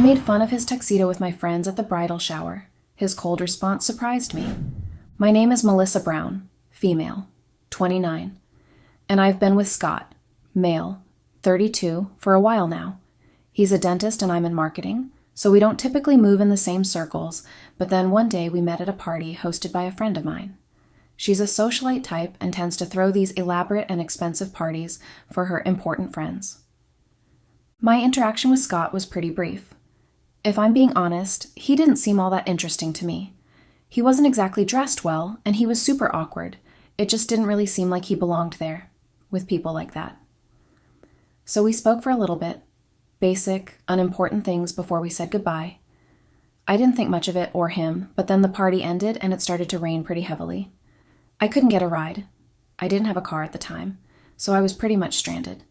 made fun of his tuxedo with my friends at the bridal shower. His cold response surprised me. My name is Melissa Brown, female, 29, and I've been with Scott, male, 32, for a while now. He's a dentist and I'm in marketing, so we don't typically move in the same circles, but then one day we met at a party hosted by a friend of mine. She's a socialite type and tends to throw these elaborate and expensive parties for her important friends. My interaction with Scott was pretty brief. If I'm being honest, he didn't seem all that interesting to me. He wasn't exactly dressed well, and he was super awkward. It just didn't really seem like he belonged there, with people like that. So we spoke for a little bit, basic, unimportant things before we said goodbye. I didn't think much of it or him, but then the party ended and it started to rain pretty heavily. I couldn't get a ride. I didn't have a car at the time, so I was pretty much stranded.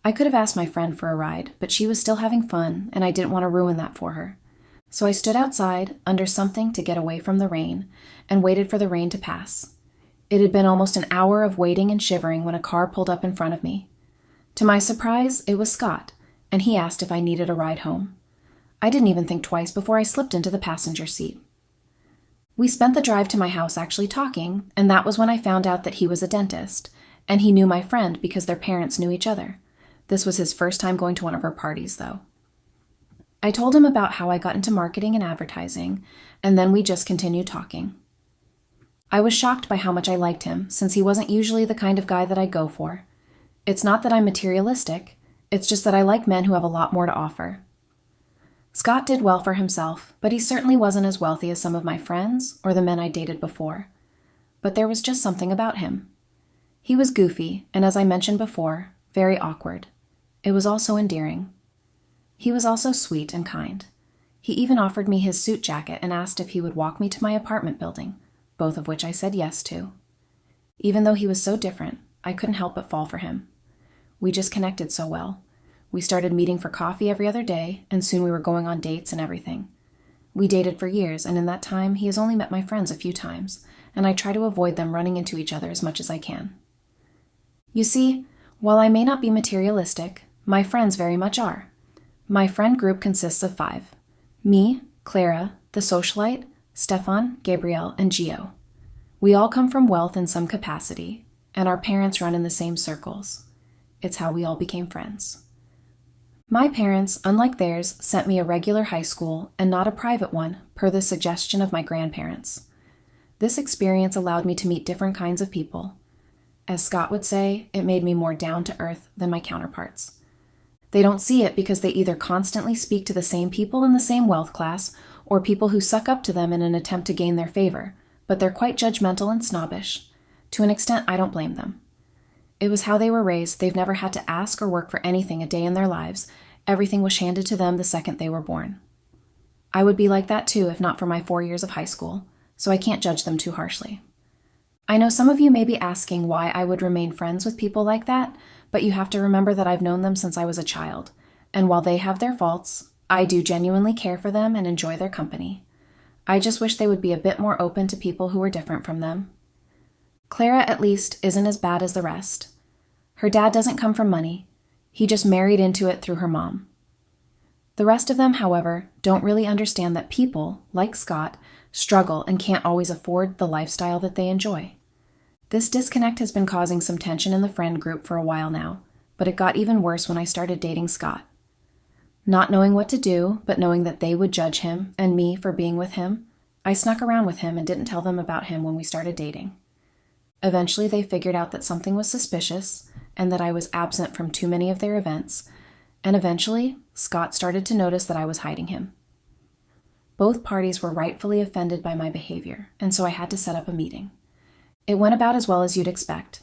I could have asked my friend for a ride, but she was still having fun, and I didn't want to ruin that for her. So I stood outside, under something to get away from the rain, and waited for the rain to pass. It had been almost an hour of waiting and shivering when a car pulled up in front of me. To my surprise, it was Scott, and he asked if I needed a ride home. I didn't even think twice before I slipped into the passenger seat. We spent the drive to my house actually talking, and that was when I found out that he was a dentist, and he knew my friend because their parents knew each other. This was his first time going to one of her parties, though. I told him about how I got into marketing and advertising, and then we just continued talking. I was shocked by how much I liked him, since he wasn't usually the kind of guy that I go for. It's not that I'm materialistic, it's just that I like men who have a lot more to offer. Scott did well for himself, but he certainly wasn't as wealthy as some of my friends or the men I dated before. But there was just something about him. He was goofy, and as I mentioned before, very awkward. It was also endearing. He was also sweet and kind. He even offered me his suit jacket and asked if he would walk me to my apartment building, both of which I said yes to. Even though he was so different, I couldn't help but fall for him. We just connected so well. We started meeting for coffee every other day, and soon we were going on dates and everything. We dated for years, and in that time, he has only met my friends a few times, and I try to avoid them running into each other as much as I can. You see, while I may not be materialistic, my friends very much are. My friend group consists of 5. Me, Clara, the socialite, Stefan, Gabrielle, and Gio. We all come from wealth in some capacity, and our parents run in the same circles. It's how we all became friends. My parents, unlike theirs, sent me a regular high school and not a private one, per the suggestion of my grandparents. This experience allowed me to meet different kinds of people. As Scott would say, it made me more down to earth than my counterparts. They don't see it because they either constantly speak to the same people in the same wealth class or people who suck up to them in an attempt to gain their favor, but they're quite judgmental and snobbish. To an extent, I don't blame them. It was how they were raised. They've never had to ask or work for anything a day in their lives. Everything was handed to them the second they were born. I would be like that too if not for my 4 years of high school, so I can't judge them too harshly. I know some of you may be asking why I would remain friends with people like that, but you have to remember that I've known them since I was a child, and while they have their faults, I do genuinely care for them and enjoy their company. I just wish they would be a bit more open to people who are different from them. Clara, at least, isn't as bad as the rest. Her dad doesn't come from money. He just married into it through her mom. The rest of them, however, don't really understand that people, like Scott, struggle and can't always afford the lifestyle that they enjoy. This disconnect has been causing some tension in the friend group for a while now, but it got even worse when I started dating Scott. Not knowing what to do, but knowing that they would judge him and me for being with him, I snuck around with him and didn't tell them about him when we started dating. Eventually, they figured out that something was suspicious and that I was absent from too many of their events, and eventually, Scott started to notice that I was hiding him. Both parties were rightfully offended by my behavior, and so I had to set up a meeting. It went about as well as you'd expect.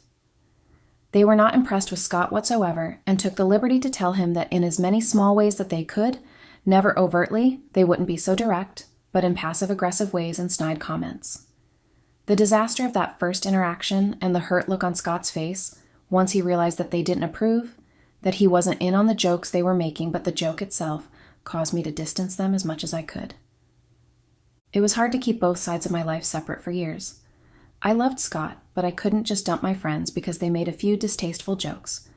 They were not impressed with Scott whatsoever and took the liberty to tell him that in as many small ways that they could, never overtly, they wouldn't be so direct, but in passive-aggressive ways and snide comments. The disaster of that first interaction and the hurt look on Scott's face, once he realized that they didn't approve, that he wasn't in on the jokes they were making but the joke itself, caused me to distance them as much as I could. It was hard to keep both sides of my life separate for years. I loved Scott, but I couldn't just dump my friends because they made a few distasteful jokes.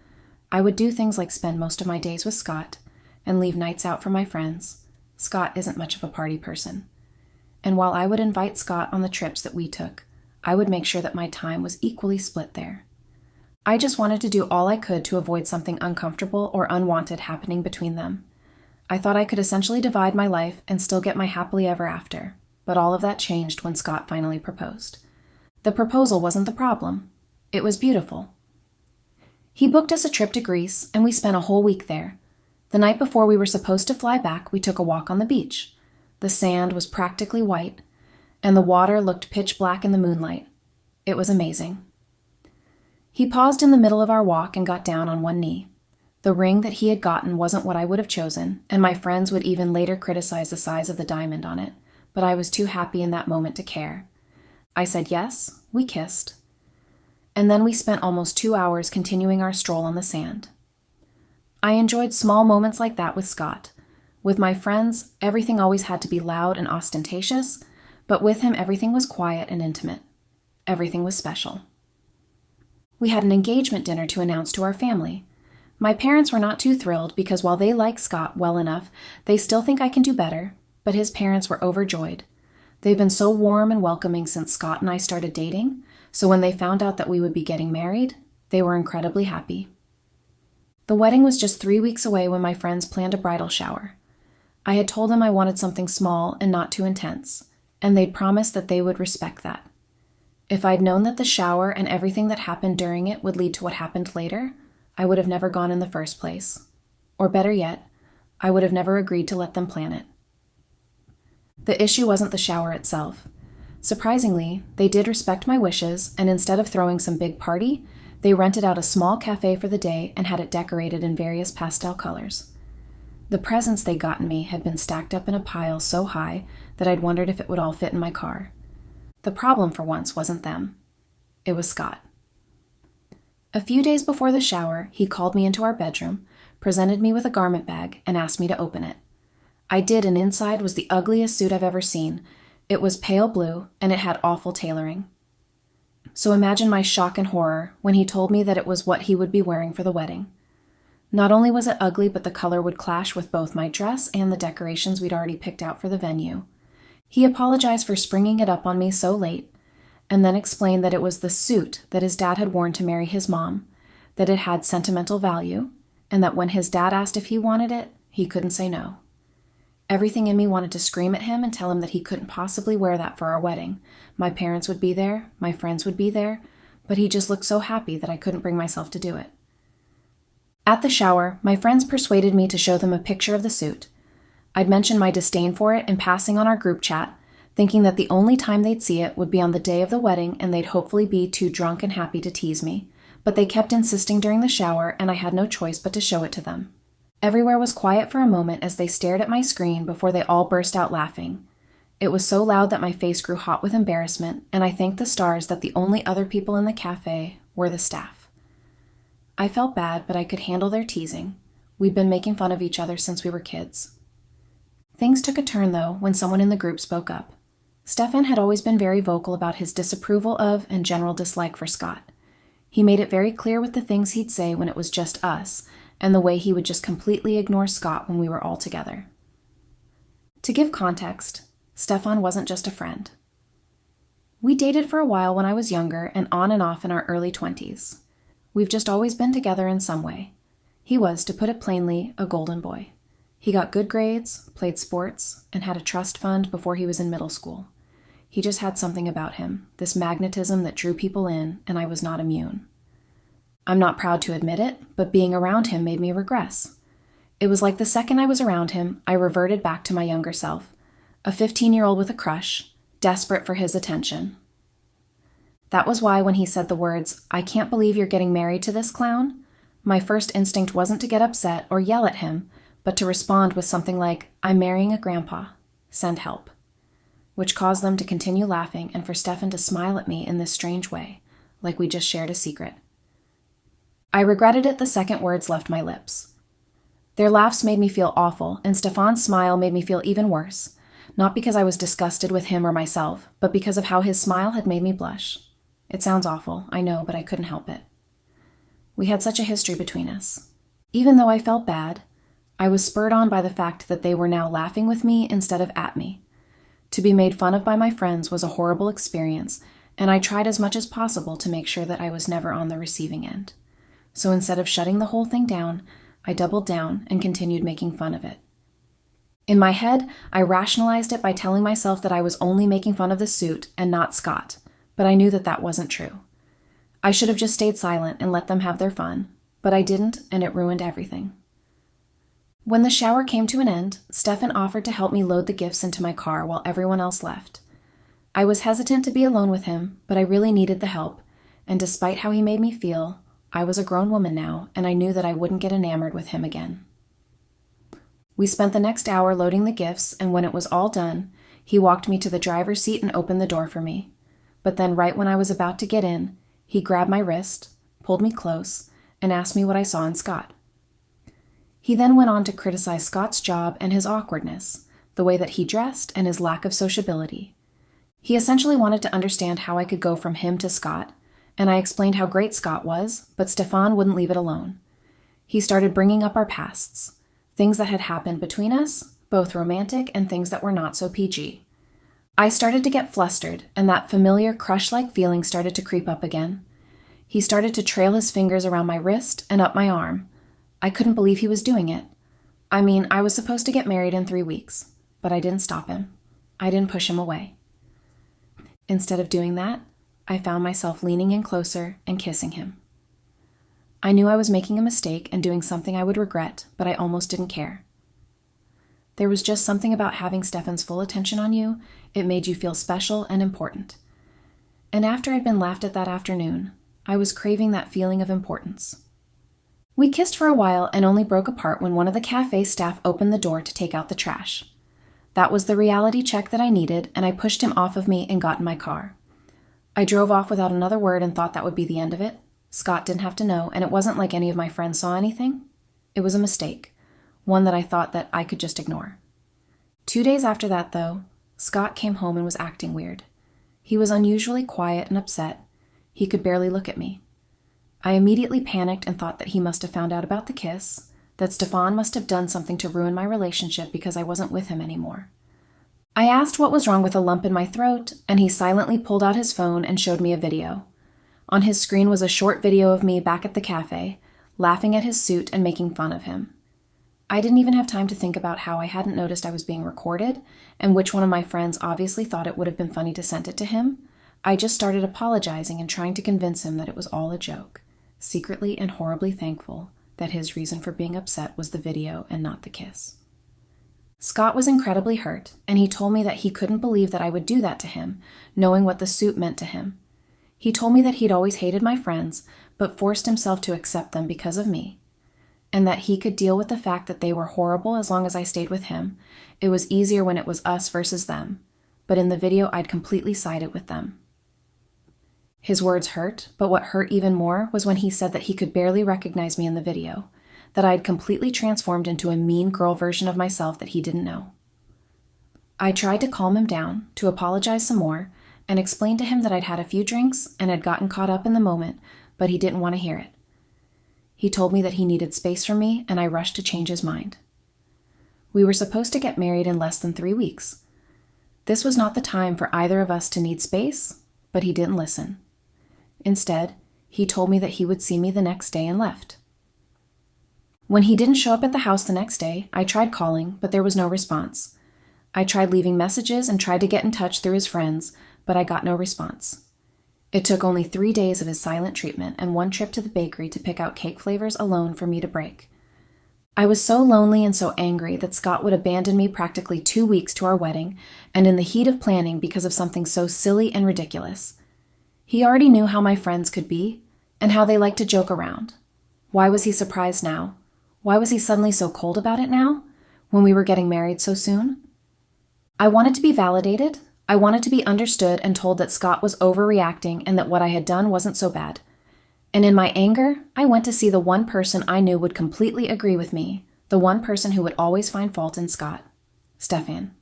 I would do things like spend most of my days with Scott and leave nights out for my friends, Scott isn't much of a party person. And while I would invite Scott on the trips that we took, I would make sure that my time was equally split there. I just wanted to do all I could to avoid something uncomfortable or unwanted happening between them. I thought I could essentially divide my life and still get my happily ever after, but all of that changed when Scott finally proposed. The proposal wasn't the problem. It was beautiful. He booked us a trip to Greece, and we spent a whole week there. The night before we were supposed to fly back, we took a walk on the beach. The sand was practically white, and the water looked pitch black in the moonlight. It was amazing. He paused in the middle of our walk and got down on one knee. The ring that he had gotten wasn't what I would have chosen, and my friends would even later criticize the size of the diamond on it, but I was too happy in that moment to care. I said yes, we kissed, and then we spent almost 2 hours continuing our stroll on the sand. I enjoyed small moments like that with Scott. With my friends, everything always had to be loud and ostentatious, but with him everything was quiet and intimate. Everything was special. We had an engagement dinner to announce to our family. My parents were not too thrilled because while they like Scott well enough, they still think I can do better, but his parents were overjoyed. They've been so warm and welcoming since Scott and I started dating, so when they found out that we would be getting married, they were incredibly happy. The wedding was just 3 weeks away when my friends planned a bridal shower. I had told them I wanted something small and not too intense, and they'd promised that they would respect that. If I'd known that the shower and everything that happened during it would lead to what happened later, I would have never gone in the first place. Or better yet, I would have never agreed to let them plan it. The issue wasn't the shower itself. Surprisingly, they did respect my wishes, and instead of throwing some big party, they rented out a small cafe for the day and had it decorated in various pastel colors. The presents they'd gotten me had been stacked up in a pile so high that I'd wondered if it would all fit in my car. The problem for once wasn't them. It was Scott. A few days before the shower, he called me into our bedroom, presented me with a garment bag, and asked me to open it. I did, and inside was the ugliest suit I've ever seen. It was pale blue, and it had awful tailoring. So imagine my shock and horror when he told me that it was what he would be wearing for the wedding. Not only was it ugly, but the color would clash with both my dress and the decorations we'd already picked out for the venue. He apologized for springing it up on me so late, and then explained that it was the suit that his dad had worn to marry his mom, that it had sentimental value, and that when his dad asked if he wanted it, he couldn't say no. Everything in me wanted to scream at him and tell him that he couldn't possibly wear that for our wedding. My parents would be there, my friends would be there, but he just looked so happy that I couldn't bring myself to do it. At the shower, my friends persuaded me to show them a picture of the suit. I'd mentioned my disdain for it in passing on our group chat, thinking that the only time they'd see it would be on the day of the wedding and they'd hopefully be too drunk and happy to tease me. But they kept insisting during the shower, and I had no choice but to show it to them. Everywhere was quiet for a moment as they stared at my screen before they all burst out laughing. It was so loud that my face grew hot with embarrassment, and I thanked the stars that the only other people in the cafe were the staff. I felt bad, but I could handle their teasing. We'd been making fun of each other since we were kids. Things took a turn, though, when someone in the group spoke up. Stefan had always been very vocal about his disapproval of and general dislike for Scott. He made it very clear with the things he'd say when it was just us, and the way he would just completely ignore Scott when we were all together. To give context, Stefan wasn't just a friend. We dated for a while when I was younger and on and off in our early 20s. We've just always been together in some way. He was, to put it plainly, a golden boy. He got good grades, played sports, and had a trust fund before he was in middle school. He just had something about him, this magnetism that drew people in, and I was not immune. I'm not proud to admit it, but being around him made me regress. It was like the second I was around him, I reverted back to my younger self, a 15-year-old with a crush, desperate for his attention. That was why when he said the words, "I can't believe you're getting married to this clown," my first instinct wasn't to get upset or yell at him, but to respond with something like, "I'm marrying a grandpa. Send help," which caused them to continue laughing and for Stefan to smile at me in this strange way, like we just shared a secret. I regretted it the second words left my lips. Their laughs made me feel awful, and Stefan's smile made me feel even worse, not because I was disgusted with him or myself, but because of how his smile had made me blush. It sounds awful, I know, but I couldn't help it. We had such a history between us. Even though I felt bad, I was spurred on by the fact that they were now laughing with me instead of at me. To be made fun of by my friends was a horrible experience, and I tried as much as possible to make sure that I was never on the receiving end. So instead of shutting the whole thing down, I doubled down and continued making fun of it. In my head, I rationalized it by telling myself that I was only making fun of the suit and not Scott, but I knew that that wasn't true. I should have just stayed silent and let them have their fun, but I didn't, and it ruined everything. When the shower came to an end, Stefan offered to help me load the gifts into my car while everyone else left. I was hesitant to be alone with him, but I really needed the help, and despite how he made me feel, I was a grown woman now, and I knew that I wouldn't get enamored with him again. We spent the next hour loading the gifts, and when it was all done, he walked me to the driver's seat and opened the door for me. But then right when I was about to get in, he grabbed my wrist, pulled me close, and asked me what I saw in Scott. He then went on to criticize Scott's job and his awkwardness, the way that he dressed, and his lack of sociability. He essentially wanted to understand how I could go from him to Scott, and I explained how great Scott was, but Stefan wouldn't leave it alone. He started bringing up our pasts, things that had happened between us, both romantic and things that were not so PG. I started to get flustered, and that familiar crush-like feeling started to creep up again. He started to trail his fingers around my wrist and up my arm. I couldn't believe he was doing it. I mean, I was supposed to get married in 3 weeks, but I didn't stop him. I didn't push him away. Instead of doing that, I found myself leaning in closer and kissing him. I knew I was making a mistake and doing something I would regret, but I almost didn't care. There was just something about having Stefan's full attention on you. It made you feel special and important. And after I'd been laughed at that afternoon, I was craving that feeling of importance. We kissed for a while and only broke apart when one of the cafe staff opened the door to take out the trash. That was the reality check that I needed, and I pushed him off of me and got in my car. I drove off without another word and thought that would be the end of it. Scott didn't have to know, and it wasn't like any of my friends saw anything. It was a mistake, one that I thought that I could just ignore. 2 days after that, though, Scott came home and was acting weird. He was unusually quiet and upset. He could barely look at me. I immediately panicked and thought that he must have found out about the kiss, that Stefan must have done something to ruin my relationship because I wasn't with him anymore. I asked what was wrong with a lump in my throat, and he silently pulled out his phone and showed me a video. On his screen was a short video of me back at the cafe, laughing at his suit and making fun of him. I didn't even have time to think about how I hadn't noticed I was being recorded, and which one of my friends obviously thought it would have been funny to send it to him. I just started apologizing and trying to convince him that it was all a joke, secretly and horribly thankful that his reason for being upset was the video and not the kiss. Scott was incredibly hurt, and he told me that he couldn't believe that I would do that to him, knowing what the suit meant to him. He told me that he'd always hated my friends, but forced himself to accept them because of me, and that he could deal with the fact that they were horrible as long as I stayed with him. It was easier when it was us versus them, but in the video I'd completely sided with them. His words hurt, but what hurt even more was when he said that he could barely recognize me in the video, that I had completely transformed into a mean girl version of myself that he didn't know. I tried to calm him down, to apologize some more, and explain to him that I'd had a few drinks and had gotten caught up in the moment, but he didn't want to hear it. He told me that he needed space from me, and I rushed to change his mind. We were supposed to get married in less than 3 weeks. This was not the time for either of us to need space, but he didn't listen. Instead, he told me that he would see me the next day and left. When he didn't show up at the house the next day, I tried calling, but there was no response. I tried leaving messages and tried to get in touch through his friends, but I got no response. It took only 3 days of his silent treatment and 1 trip to the bakery to pick out cake flavors alone for me to break. I was so lonely and so angry that Scott would abandon me practically 2 weeks to our wedding, and in the heat of planning because of something so silly and ridiculous. He already knew how my friends could be, and how they liked to joke around. Why was he surprised now? Why was he suddenly so cold about it now, when we were getting married so soon? I wanted to be validated. I wanted to be understood and told that Scott was overreacting and that what I had done wasn't so bad. And in my anger, I went to see the one person I knew would completely agree with me, the one person who would always find fault in Scott, Stefan.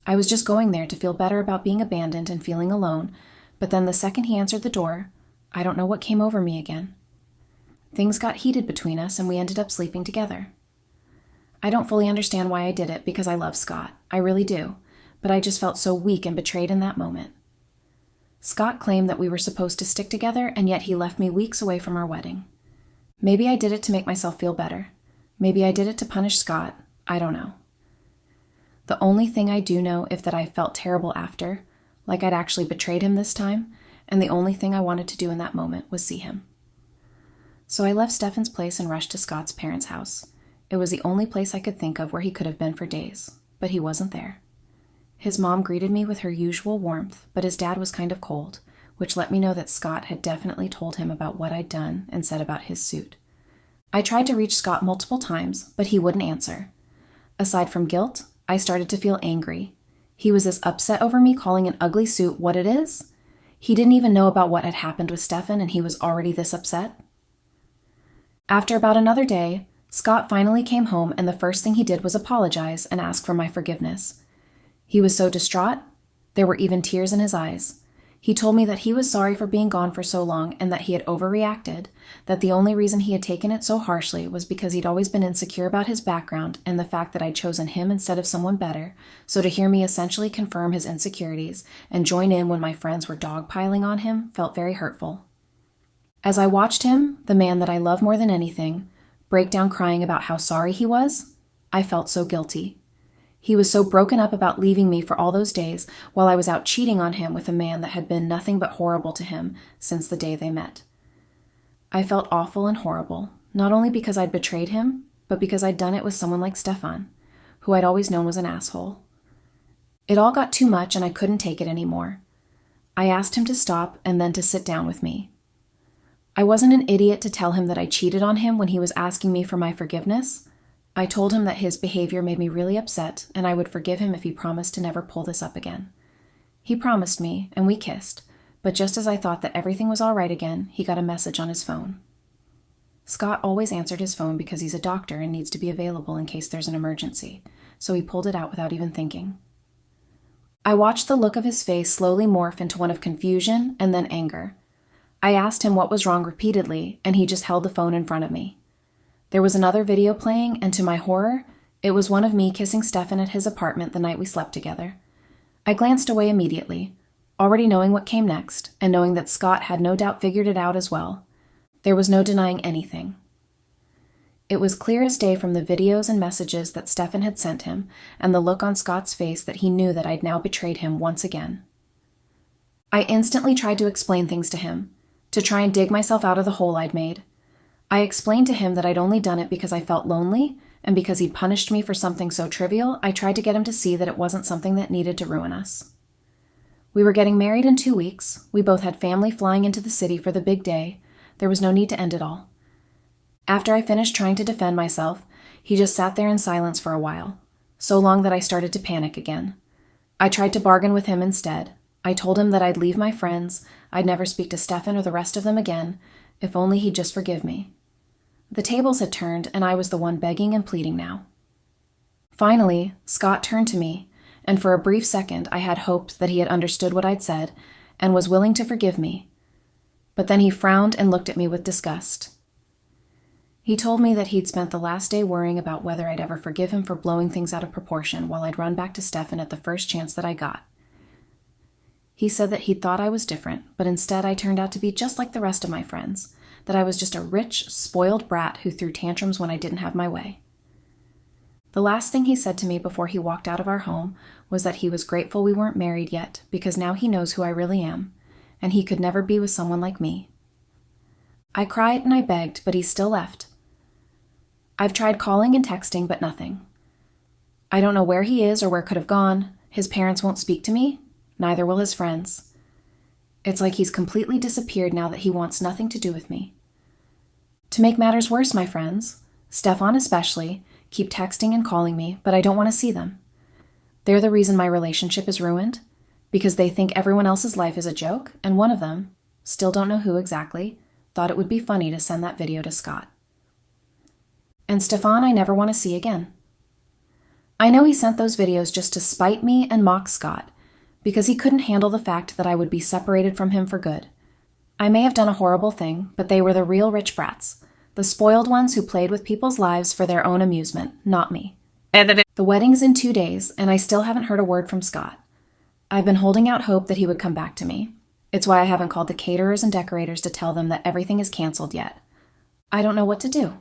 I was just going there to feel better about being abandoned and feeling alone, but then the second he answered the door, I don't know what came over me again. Things got heated between us and we ended up sleeping together. I don't fully understand why I did it because I love Scott. I really do. But I just felt so weak and betrayed in that moment. Scott claimed that we were supposed to stick together, and yet he left me weeks away from our wedding. Maybe I did it to make myself feel better. Maybe I did it to punish Scott. I don't know. The only thing I do know is that I felt terrible after, like I'd actually betrayed him this time, and the only thing I wanted to do in that moment was see him. So I left Stefan's place and rushed to Scott's parents' house. It was the only place I could think of where he could have been for days, but he wasn't there. His mom greeted me with her usual warmth, but his dad was kind of cold, which let me know that Scott had definitely told him about what I'd done and said about his suit. I tried to reach Scott multiple times, but he wouldn't answer. Aside from guilt, I started to feel angry. He was as upset over me calling an ugly suit what it is. He didn't even know about what had happened with Stefan, and he was already this upset. After about another day, Scott finally came home, and the first thing he did was apologize and ask for my forgiveness. He was so distraught, there were even tears in his eyes. He told me that he was sorry for being gone for so long and that he had overreacted, that the only reason he had taken it so harshly was because he'd always been insecure about his background and the fact that I'd chosen him instead of someone better, so to hear me essentially confirm his insecurities and join in when my friends were dogpiling on him felt very hurtful. As I watched him, the man that I love more than anything, break down crying about how sorry he was, I felt so guilty. He was so broken up about leaving me for all those days while I was out cheating on him with a man that had been nothing but horrible to him since the day they met. I felt awful and horrible, not only because I'd betrayed him, but because I'd done it with someone like Stefan, who I'd always known was an asshole. It all got too much and I couldn't take it anymore. I asked him to stop and then to sit down with me. I wasn't an idiot to tell him that I cheated on him when he was asking me for my forgiveness. I told him that his behavior made me really upset and I would forgive him if he promised to never pull this up again. He promised me, and we kissed, but just as I thought that everything was all right again, he got a message on his phone. Scott always answered his phone because he's a doctor and needs to be available in case there's an emergency, so he pulled it out without even thinking. I watched the look of his face slowly morph into one of confusion and then anger. I asked him what was wrong repeatedly, and he just held the phone in front of me. There was another video playing, and to my horror, it was one of me kissing Stefan at his apartment the night we slept together. I glanced away immediately, already knowing what came next, and knowing that Scott had no doubt figured it out as well. There was no denying anything. It was clear as day from the videos and messages that Stefan had sent him, and the look on Scott's face that he knew that I'd now betrayed him once again. I instantly tried to explain things to him, to try and dig myself out of the hole I'd made. I explained to him that I'd only done it because I felt lonely, and because he'd punished me for something so trivial, I tried to get him to see that it wasn't something that needed to ruin us. We were getting married in 2 weeks. We both had family flying into the city for the big day. There was no need to end it all. After I finished trying to defend myself, he just sat there in silence for a while, so long that I started to panic again. I tried to bargain with him instead. I told him that I'd leave my friends, I'd never speak to Stefan or the rest of them again, if only he'd just forgive me. The tables had turned, and I was the one begging and pleading now. Finally, Scott turned to me, and for a brief second I had hoped that he had understood what I'd said and was willing to forgive me. But then he frowned and looked at me with disgust. He told me that he'd spent the last day worrying about whether I'd ever forgive him for blowing things out of proportion while I'd run back to Stefan at the first chance that I got. He said that he'd thought I was different, but instead I turned out to be just like the rest of my friends, that I was just a rich, spoiled brat who threw tantrums when I didn't have my way. The last thing he said to me before he walked out of our home was that he was grateful we weren't married yet because now he knows who I really am, and he could never be with someone like me. I cried and I begged, but he still left. I've tried calling and texting, but nothing. I don't know where he is or where could have gone. His parents won't speak to me. Neither will his friends. It's like he's completely disappeared now that he wants nothing to do with me. To make matters worse, my friends, Stefan especially, keep texting and calling me, but I don't want to see them. They're the reason my relationship is ruined, because they think everyone else's life is a joke, and one of them, still don't know who exactly, thought it would be funny to send that video to Scott. And Stefan I never want to see again. I know he sent those videos just to spite me and mock Scott, because he couldn't handle the fact that I would be separated from him for good. I may have done a horrible thing, but they were the real rich brats, the spoiled ones who played with people's lives for their own amusement, not me. The wedding's in 2 days, and I still haven't heard a word from Scott. I've been holding out hope that he would come back to me. It's why I haven't called the caterers and decorators to tell them that everything is canceled yet. I don't know what to do.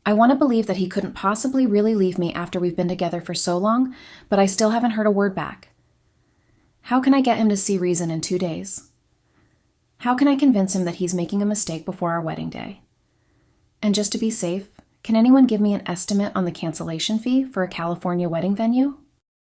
I want to believe that he couldn't possibly really leave me after we've been together for so long, but I still haven't heard a word back. How can I get him to see reason in 2 days? How can I convince him that he's making a mistake before our wedding day? And just to be safe, can anyone give me an estimate on the cancellation fee for a California wedding venue?